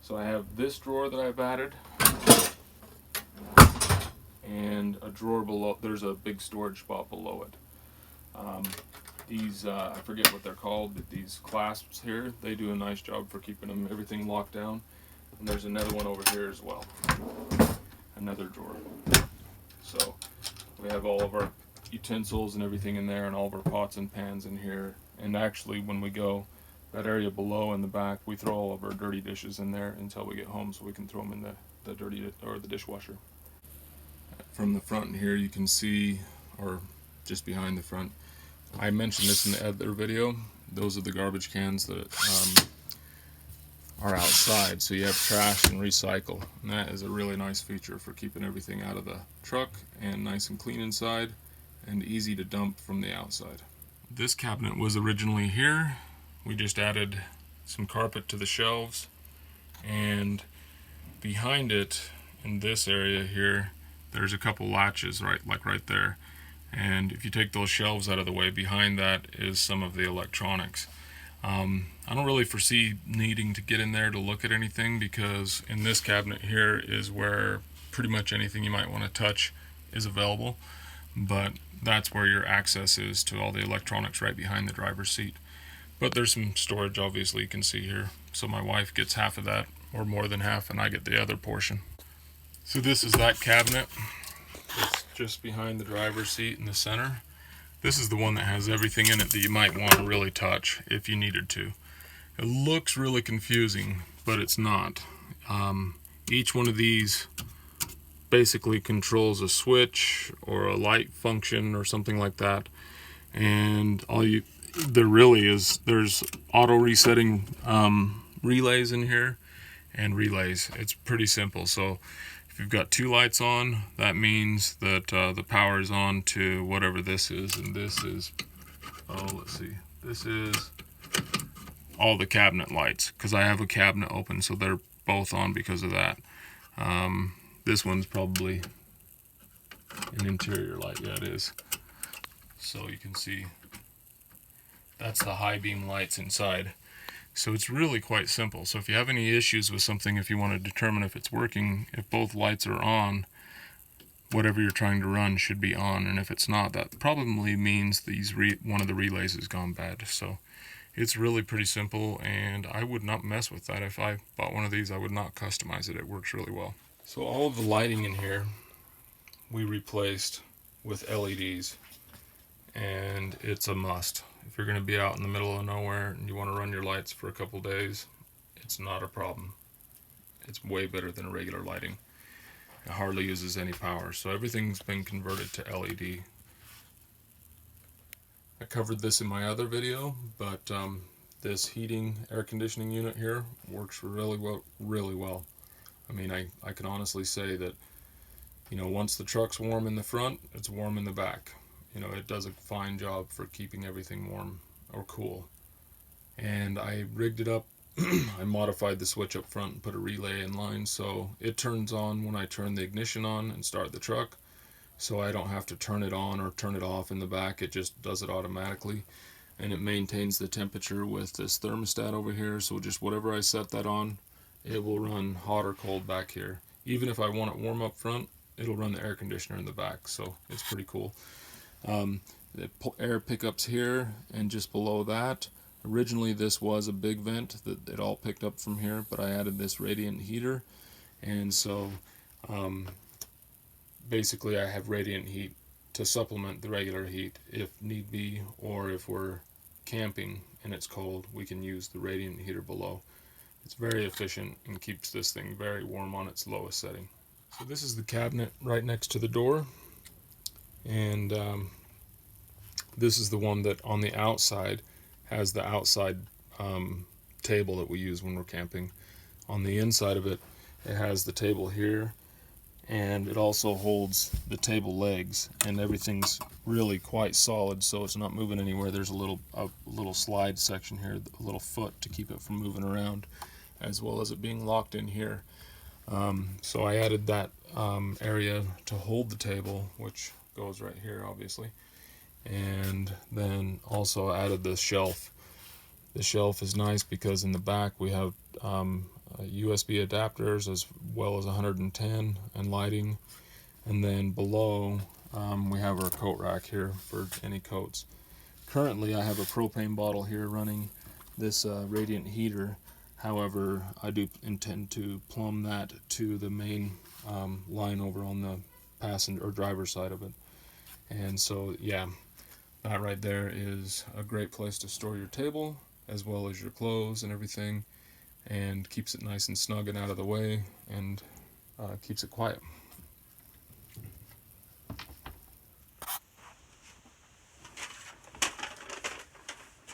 So I have this drawer that I've added, and a drawer below. There's a big storage spot below it. These, I forget what they're called, but these clasps here, they do a nice job for keeping everything locked down. And there's another one over here as well, another drawer. So we have all of our utensils and everything in there, and all of our pots and pans in here. And actually, when we go that area below in the back, we throw all of our dirty dishes in there until we get home, so we can throw them in the dirty or the dishwasher. From the front here, you can see, or just behind the front, I mentioned this in the other video. Those are the garbage cans that are outside, so you have trash and recycle, and that is a really nice feature for keeping everything out of the truck and nice and clean inside and easy to dump from the outside. This cabinet was originally here. We just added some carpet to the shelves, and behind it in this area here, there's a couple latches right there. And if you take those shelves out of the way, behind that is some of the electronics. I don't really foresee needing to get in there to look at anything, because in this cabinet here is where pretty much anything you might want to touch is available. But that's where your access is to all the electronics, right behind the driver's seat. But there's some storage, obviously, you can see here. So my wife gets half of that, or more than half, and I get the other portion. So this is that cabinet. It's just behind the driver's seat in the center. This is the one that has everything in it that you might want to really touch if you needed to. It looks really confusing, but it's not. Each one of these basically controls a switch or a light function or something like that. And there's auto resetting relays in here and relays. It's pretty simple. So if you've got two lights on, that means that the power is on to whatever this is, and this is, this is all the cabinet lights, because I have a cabinet open, so they're both on because of that. This one's probably an interior light, yeah it is. So you can see that's the high beam lights inside. So it's really quite simple. So if you have any issues with something, if you want to determine if it's working, if both lights are on, whatever you're trying to run should be on. And if it's not, that probably means one of the relays has gone bad. So it's really pretty simple, and I would not mess with that. If I bought one of these, I would not customize it. It works really well. So all of the lighting in here we replaced with LEDs, and it's a must. If you're going to be out in the middle of nowhere and you want to run your lights for a couple days, it's not a problem. It's way better than regular lighting. It hardly uses any power, so everything's been converted to LED. I covered this in my other video, but this heating air conditioning unit here works really well. I mean, I can honestly say that, once the truck's warm in the front, it's warm in the back. It does a fine job for keeping everything warm or cool. And I rigged it up. I modified the switch up front and put a relay in line so it turns on when I turn the ignition on and start the truck. So I don't have to turn it on or turn it off in the back. It just does it automatically. And it maintains the temperature with this thermostat over here. So just whatever I set that on, it will run hot or cold back here. Even if I want it warm up front, it'll run the air conditioner in the back. So it's pretty cool. The air pickups here, and just below that, originally this was a big vent that it all picked up from here, but I added this radiant heater, and so basically I have radiant heat to supplement the regular heat if need be, or if we're camping and it's cold, we can use the radiant heater below. It's very efficient and keeps this thing very warm on its lowest setting. So this is the cabinet right next to the door. And this is the one that on the outside has the outside table that we use when we're camping. On the inside of it, it has the table here, and it also holds the table legs, and everything's really quite solid, so it's not moving anywhere. There's a little slide section here, a little foot to keep it from moving around, as well as it being locked in here. So I added that area to hold the table, which goes right here obviously, and then also added the shelf. The shelf is nice because in the back we have USB adapters, as well as 110, and lighting. And then below we have our coat rack here for any coats. Currently I have a propane bottle here running this radiant heater. However, I do intend to plumb that to the main line over on the passenger or driver side of it. And so yeah, that right there is a great place to store your table as well as your clothes and everything, and keeps it nice and snug and out of the way, and keeps it quiet.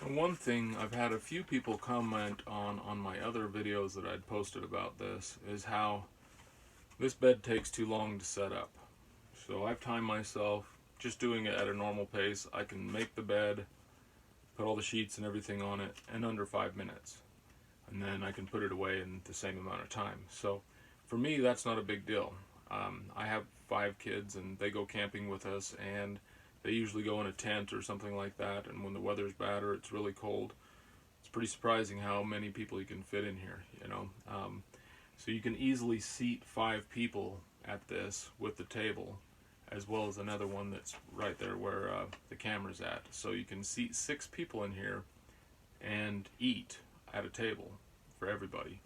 And one thing I've had a few people comment on my other videos that I'd posted about this is how this bed takes too long to set up. So I've timed myself just doing it at a normal pace. I can make the bed, put all the sheets and everything on it in under 5 minutes, and then I can put it away in the same amount of time. So for me, that's not a big deal. I have 5 kids and they go camping with us, and they usually go in a tent or something like that, and when the weather's bad or it's really cold, it's pretty surprising how many people you can fit in here, you know. So you can easily seat 5 people at this with the table, as well as another one that's right there where the camera's at. So you can seat 6 people in here and eat at a table for everybody,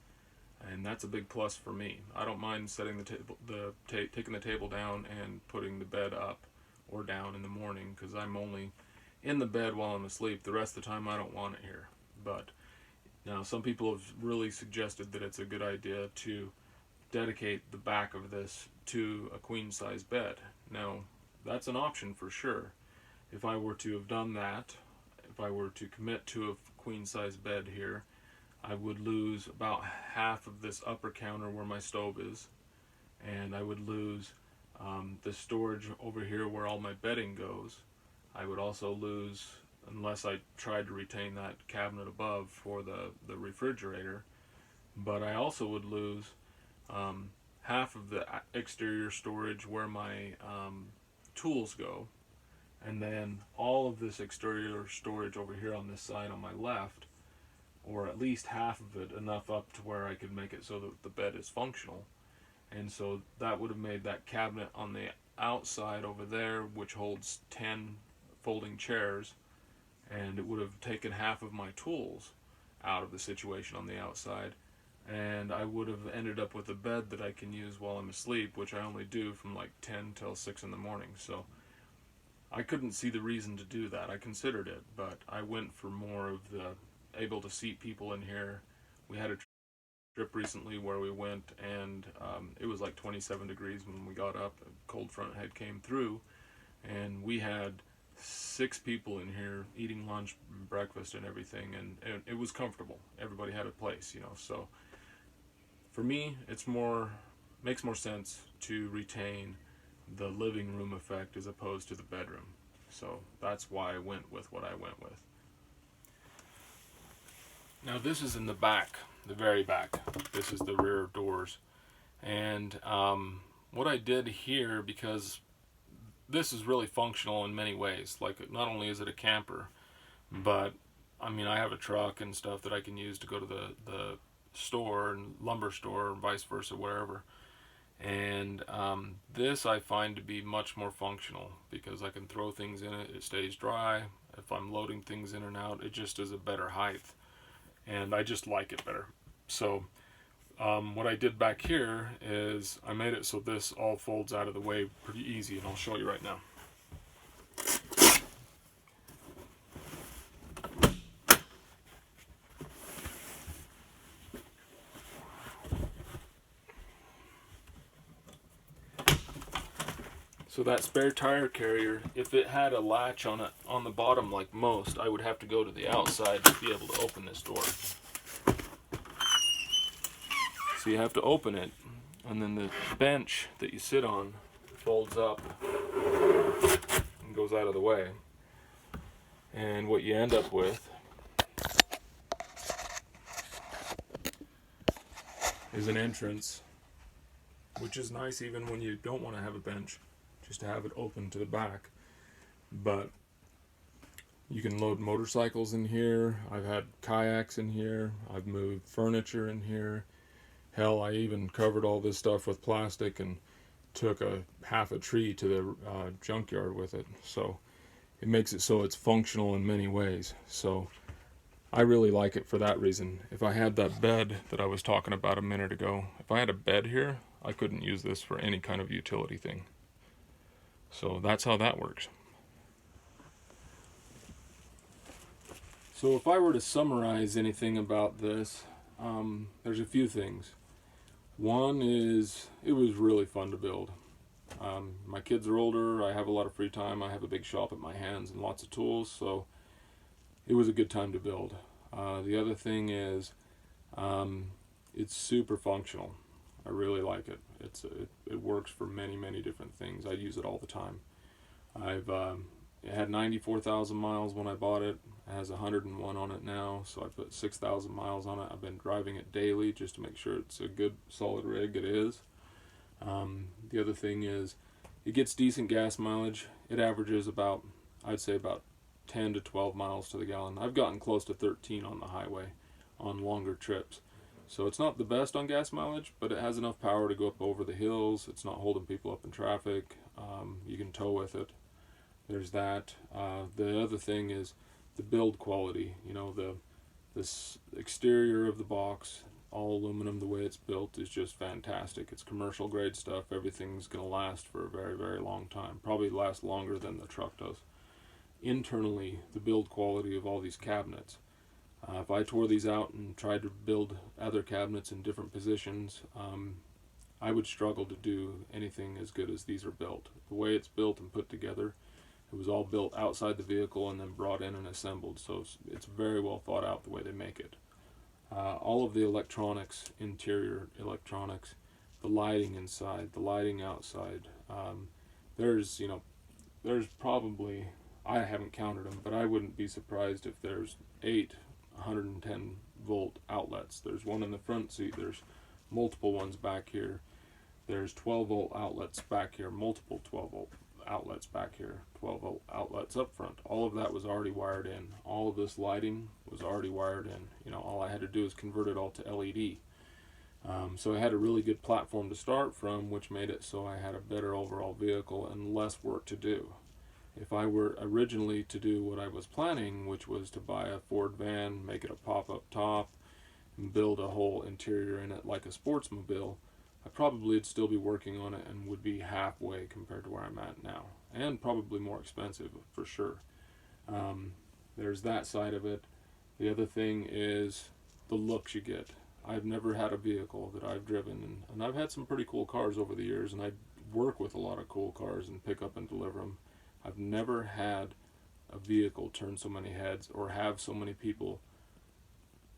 and that's a big plus for me. I don't mind setting the table, taking the table down and putting the bed up or down in the morning, because I'm only in the bed while I'm asleep. The rest of the time I don't want it here. But now some people have really suggested that it's a good idea to dedicate the back of this to a queen size bed. Now that's an option for sure. If I were to have done that, if I were to commit to a queen size bed here, I would lose about half of this upper counter where my stove is, and I would lose the storage over here where all my bedding goes. I would also lose, unless I tried to retain that cabinet above for the refrigerator, but I also would lose half of the exterior storage where my tools go, and then all of this exterior storage over here on this side on my left, or at least half of it, enough up to where I could make it so that the bed is functional. And so that would have made that cabinet on the outside over there, which holds 10 folding chairs, and it would have taken half of my tools out of the situation on the outside, and I would have ended up with a bed that I can use while I'm asleep, which I only do from like 10 till 6 in the morning. So I couldn't see the reason to do that. I considered it, but I went for more of the able to seat people in here. We had a trip recently where we went, and it was like 27 degrees when we got up. A cold front head came through, and we had 6 people in here eating lunch, breakfast, and everything, and it was comfortable. Everybody had a place, you know. So for me, makes more sense to retain the living room effect as opposed to the bedroom. So that's why I went with what I went with. Now this is in the back, the very back. This is the rear doors. And what I did here, because this is really functional in many ways. Like, not only is it a camper, but I mean, I have a truck and stuff that I can use to go to the store and lumber store and vice versa, wherever. And this I find to be much more functional because I can throw things in it, it stays dry. If I'm loading things in and out, it just is a better height, and I just like it better. So what I did back here is I made it so this all folds out of the way pretty easy, and I'll show you right now. So that spare tire carrier, if it had a latch on it on the bottom like most, I would have to go to the outside to be able to open this door. So you have to open it, and then the bench that you sit on folds up and goes out of the way. And what you end up with is an entrance, which is nice even when you don't want to have a bench, just to have it open to the back. But you can load motorcycles in here. I've had kayaks in here. I've moved furniture in here. Hell, I even covered all this stuff with plastic and took a half a tree to the junkyard with it. So it makes it so it's functional in many ways. So I really like it for that reason. If I had that bed that I was talking about a minute ago, if I had a bed here, I couldn't use this for any kind of utility thing. So that's how that works. So if I were to summarize anything about this, there's a few things. One is it was really fun to build. My kids are older, I have a lot of free time, I have a big shop at my hands and lots of tools, so it was a good time to build. The other thing is it's super functional. I really like it. It works for many different things. I use it all the time. It had 94,000 miles when I bought it. It has 101 on it now, so I put 6,000 miles on it. I've been driving it daily just to make sure it's a good solid rig. It is. The other thing is it gets decent gas mileage. It averages about, I'd say about 10 to 12 miles to the gallon. I've gotten close to 13 on the highway on longer trips. So it's not the best on gas mileage, but it has enough power to go up over the hills. It's not holding people up in traffic. You can tow with it. There's that. The other thing is the build quality. You know, this exterior of the box, all aluminum, the way it's built is just fantastic. It's commercial grade stuff. Everything's going to last for a very long time. Probably last longer than the truck does. Internally, the build quality of all these cabinets. If I tore these out and tried to build other cabinets in different positions, I would struggle to do anything as good as these are built. The way it's built and put together, it was all built outside the vehicle and then brought in and assembled, so it's very well thought out the way they make it. All of the electronics, interior electronics, the lighting inside, the lighting outside, there's probably, I haven't counted them, but I wouldn't be surprised if there's 8 110 volt outlets. There's one in the front seat, there's multiple ones back here, there's 12 volt outlets back here, multiple 12 volt outlets back here, 12 volt outlets up front. All of that was already wired in. All of this lighting was already wired in. You know, all I had to do is convert it all to LED. So I had a really good platform to start from, which made it so I had a better overall vehicle and less work to do. If I were originally to do what I was planning, which was to buy a Ford van, make it a pop-up top, and build a whole interior in it like a sportsmobile, I probably would still be working on it and would be halfway compared to where I'm at now. And probably more expensive, for sure. There's that side of it. The other thing is the looks you get. I've never had a vehicle that I've driven, and I've had some pretty cool cars over the years, and I work with a lot of cool cars and pick up and deliver them. I've never had a vehicle turn so many heads or have so many people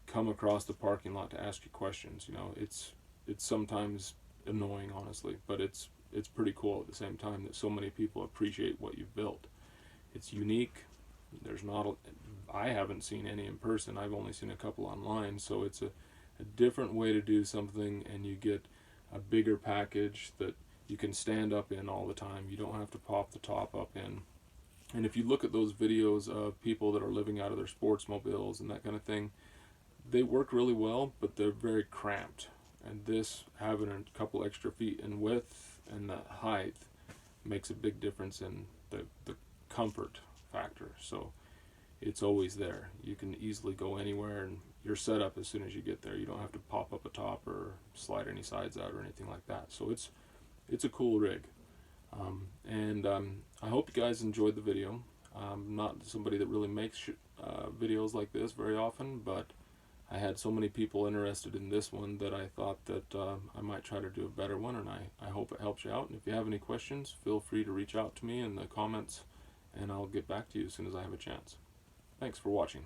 come across the parking lot to ask you questions. You know, it's sometimes annoying, honestly, but it's pretty cool at the same time that so many people appreciate what you've built. It's unique. I haven't seen any in person. I've only seen a couple online, so it's a different way to do something, and you get a bigger package that you can stand up in all the time. You don't have to pop the top up in. And if you look at those videos of people that are living out of their sportsmobiles and that kind of thing, they work really well, but they're very cramped. And this, having a couple extra feet in width and the height, makes a big difference in the comfort factor. So it's always there. You can easily go anywhere, and you're set up as soon as you get there. You don't have to pop up a top or slide any sides out or anything like that. So it's a cool rig. I hope you guys enjoyed the video. I'm not somebody that really makes videos like this very often, but I had so many people interested in this one that I thought that I might try to do a better one, and I hope it helps you out. And if you have any questions, feel free to reach out to me in the comments, and I'll get back to you as soon as I have a chance. Thanks for watching.